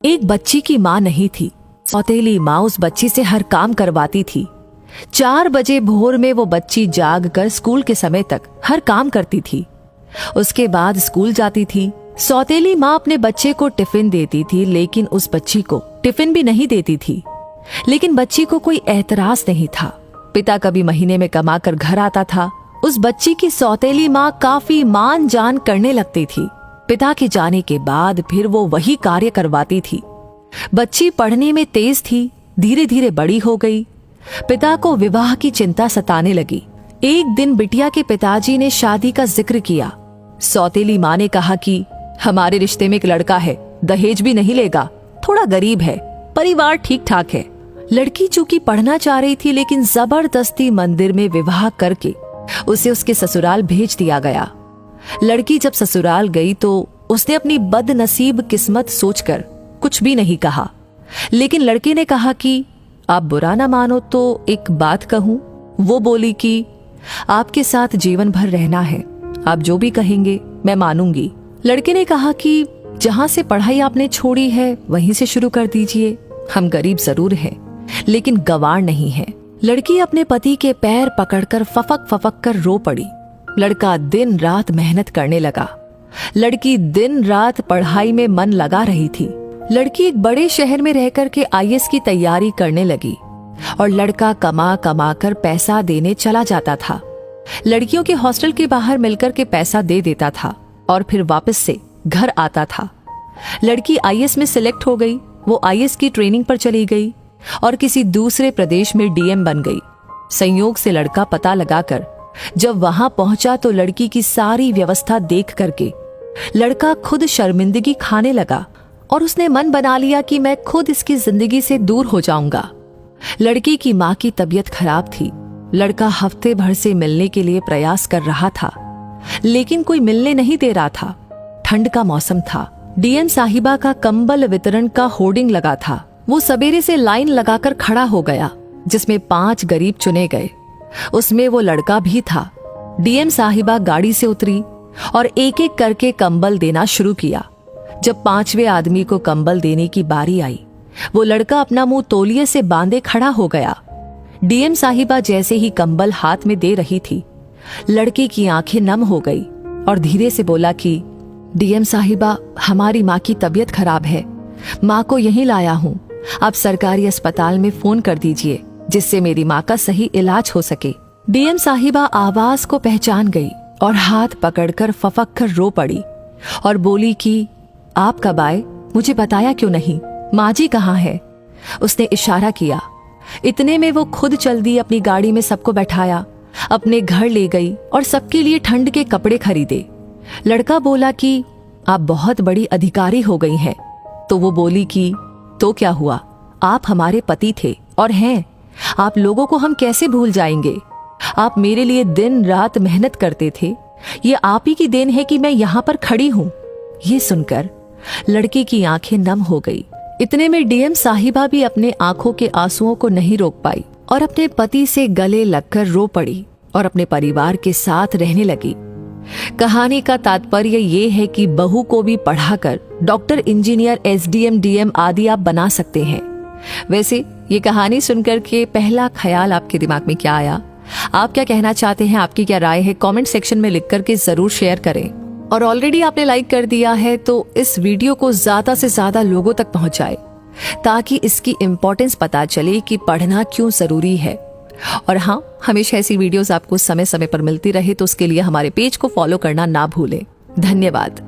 एक बच्ची की माँ नहीं थी। सौतेली माँ उस बच्ची से हर काम करवाती थी। 4 बजे भोर में वो बच्ची जाग कर स्कूल के समय तक हर काम करती थी। उसके बाद स्कूल जाती थी। सौतेली माँ अपने बच्चे को टिफिन देती थी, लेकिन उस बच्ची को टिफिन भी नहीं देती थी। लेकिन बच्ची को कोई एतराज नहीं था। पिता कभी महीने में कमा कर घर आता था। उस बच्ची की सौतेली माँ काफी मान जान करने लगती थी। पिता के जाने के बाद फिर वो वही कार्य करवाती थी। बच्ची पढ़ने में तेज थी, धीरे धीरे बड़ी हो गई। पिता को विवाह की चिंता सताने लगी। एक दिन बिटिया के पिताजी ने शादी का जिक्र किया। सौतेली माँ ने कहा कि हमारे रिश्ते में एक लड़का है, दहेज भी नहीं लेगा, थोड़ा गरीब है, परिवार ठीक ठाक है। लड़की चूंकि पढ़ना चाह रही थी, लेकिन जबरदस्ती मंदिर में विवाह करके उसे उसके ससुराल भेज दिया गया। लड़की जब ससुराल गई तो उसने अपनी बदनसीब किस्मत सोचकर कुछ भी नहीं कहा। लेकिन लड़के ने कहा कि आप बुरा ना मानो तो एक बात कहूं। वो बोली कि आपके साथ जीवन भर रहना है, आप जो भी कहेंगे मैं मानूंगी। लड़के ने कहा कि जहां से पढ़ाई आपने छोड़ी है वहीं से शुरू कर दीजिए। हम गरीब जरूर हैं, लेकिन गवार नहीं है। लड़की अपने पति के पैर पकड़कर फफक फफक कर रो पड़ी। लड़का दिन रात मेहनत करने लगा। लड़की दिन रात पढ़ाई में मन लगा रही थी। लड़की एक बड़े शहर में रहकर के आईएएस की तैयारी करने लगी और लड़का कमा कमा कर पैसा देने चला जाता था। लड़कियों के हॉस्टल के बाहर मिलकर के पैसा दे देता था और फिर वापस से घर आता था। लड़की आईएएस में सिलेक्ट हो गई। वो आईएएस की ट्रेनिंग पर चली गई और किसी दूसरे प्रदेश में डीएम बन गई। संयोग से लड़का पता लगाकर जब वहां पहुंचा तो लड़की की सारी व्यवस्था देख करके लड़का खुद शर्मिंदगी खाने लगा और उसने मन बना लिया कि मैं खुद इसकी जिंदगी से दूर हो जाऊंगा। लड़की की मां की तबीयत खराब थी। लड़का हफ्ते भर से मिलने के लिए प्रयास कर रहा था, लेकिन कोई मिलने नहीं दे रहा था। ठंड का मौसम था। डीएम साहिबा का कंबल वितरण का होर्डिंग लगा था। वो सवेरे से लाइन लगाकर खड़ा हो गया, जिसमें 5 गरीब चुने गए। उसमें वो लड़का भी था। डीएम साहिबा गाड़ी से उतरी और एक एक करके कंबल देना शुरू किया। जब 5वें आदमी को कंबल देने की बारी आई, वो लड़का अपना मुंह तौलिए से बांधे खड़ा हो गया। डीएम साहिबा जैसे ही कंबल हाथ में दे रही थी, लड़के की आंखें नम हो गई और धीरे से बोला कि डीएम साहिबा, हमारी माँ की तबीयत खराब है, माँ को यहीं लाया हूँ। आप सरकारी अस्पताल में फोन कर दीजिए जिससे मेरी माँ का सही इलाज हो सके। डीएम साहिबा आवाज को पहचान गई और हाथ पकड़कर फफक कर रो पड़ी और बोली कि आप कब आए, मुझे बताया क्यों नहीं, माँ जी कहाँ है? उसने इशारा किया। इतने में वो खुद चल दी, अपनी गाड़ी में सबको बैठाया, अपने घर ले गई और सबके लिए ठंड के कपड़े खरीदे। लड़का बोला कि आप बहुत बड़ी अधिकारी हो गई हैं। तो वो बोली कि तो क्या हुआ, आप हमारे पति थे और हैं। आप लोगों को हम कैसे भूल जाएंगे? आप मेरे लिए दिन रात मेहनत करते थे। ये आप ही की देन है कि मैं यहाँ पर खड़ी हूँ। ये सुनकर लड़के की आंखें नम हो गई। इतने में डीएम साहिबा भी अपने आंखों के आंसुओं को नहीं रोक पाई और अपने पति से गले लगकर रो पड़ी और अपने परिवार के साथ रहने लगी। कहानी का तात्पर्य ये है कि बहू को भी पढ़ाकर डॉक्टर, इंजीनियर, एसडीएम, डीएम आदि आप बना सकते हैं। वैसे ये कहानी सुनकर के पहला ख्याल आपके दिमाग में क्या आया? आप क्या कहना चाहते हैं? आपकी क्या राय है? कमेंट सेक्शन में लिख करके जरूर शेयर करें। और ऑलरेडी आपने लाइक कर दिया है तो इस वीडियो को ज्यादा से ज्यादा लोगों तक पहुंचाए, ताकि इसकी इम्पोर्टेंस पता चले कि पढ़ना क्यों जरूरी है। और हाँ, हमेशा ऐसी वीडियोस आपको समय समय पर मिलती रहे तो उसके लिए हमारे पेज को फॉलो करना ना भूलें। धन्यवाद।